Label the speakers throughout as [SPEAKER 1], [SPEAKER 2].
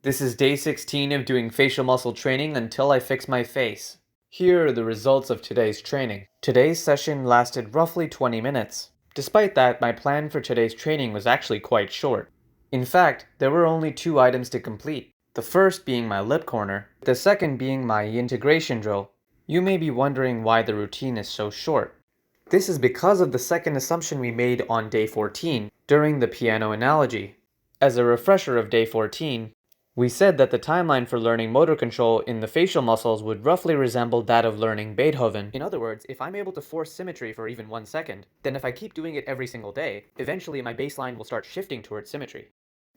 [SPEAKER 1] This is day 16 of doing facial muscle training until I fix my face. Here are the results of today's training. Today's session lasted roughly 20 minutes. Despite that, my plan for today's training was actually quite short. In fact, there were only 2 items to complete. The first being my lip corner, the second being my integration drill. You may be wondering why the routine is so short. This is because of the second assumption we made on day 14 during the piano analogy. As a refresher of day 14, we said that the timeline for learning motor control in the facial muscles would roughly resemble that of learning Beethoven. In other words, if I'm able to force symmetry for even 1 second, then if I keep doing it every single day, eventually my baseline will start shifting towards symmetry.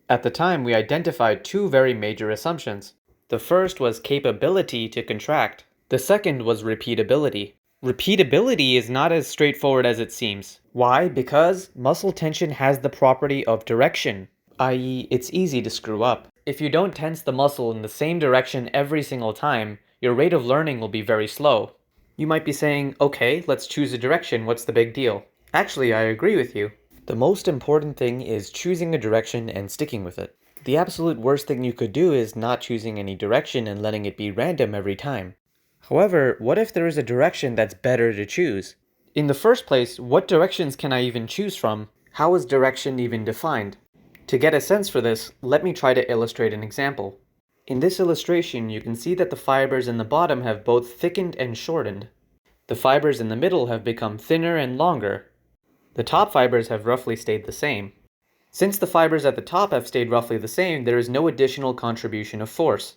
[SPEAKER 1] At the time, we identified 2 very major assumptions. The first was capability to contract. The second was repeatability. Repeatability is not as straightforward as it seems. Why? Because muscle tension has the property of direction, i.e., it's easy to screw up. If you don't tense the muscle in the same direction every single time, your rate of learning will be very slow. You might be saying, okay, let's choose a direction, what's the big deal? Actually, I agree with you. The most important thing is choosing a direction and sticking with it. The absolute worst thing you could do is not choosing any direction and letting it be random every time. However, what if there is a direction that's better to choose? In the first place, what directions can I even choose from? How is direction even defined? To get a sense for this, let me try to illustrate an example. In this illustration, you can see that the fibers in the bottom have both thickened and shortened. The fibers in the middle have become thinner and longer. The top fibers have roughly stayed the same. Since the fibers at the top have stayed roughly the same, there is no additional contribution of force.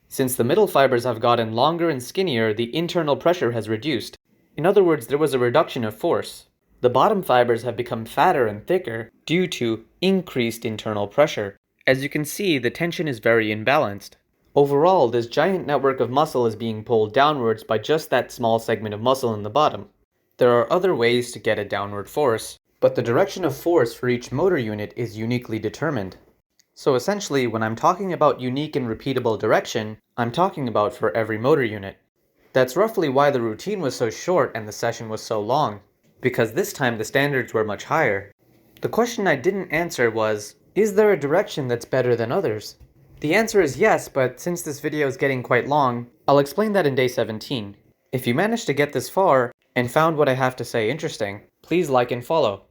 [SPEAKER 1] Since the middle fibers have gotten longer and skinnier, the internal pressure has reduced. In other words, there was a reduction of force. The bottom fibers have become fatter and thicker due to increased internal pressure. As you can see, the tension is very imbalanced. Overall, this giant network of muscle is being pulled downwards by just that small segment of muscle in the bottom. There are other ways to get a downward force, but the direction of force for each motor unit is uniquely determined. So essentially, when I'm talking about unique and repeatable direction, I'm talking about for every motor unit. That's roughly why the routine was so short and the session was so long, because this time the standards were much higher. The question I didn't answer was, is there a direction that's better than others? The answer is yes, but since this video is getting quite long, I'll explain that in day 17. If you managed to get this far, and found what I have to say interesting, please like and follow.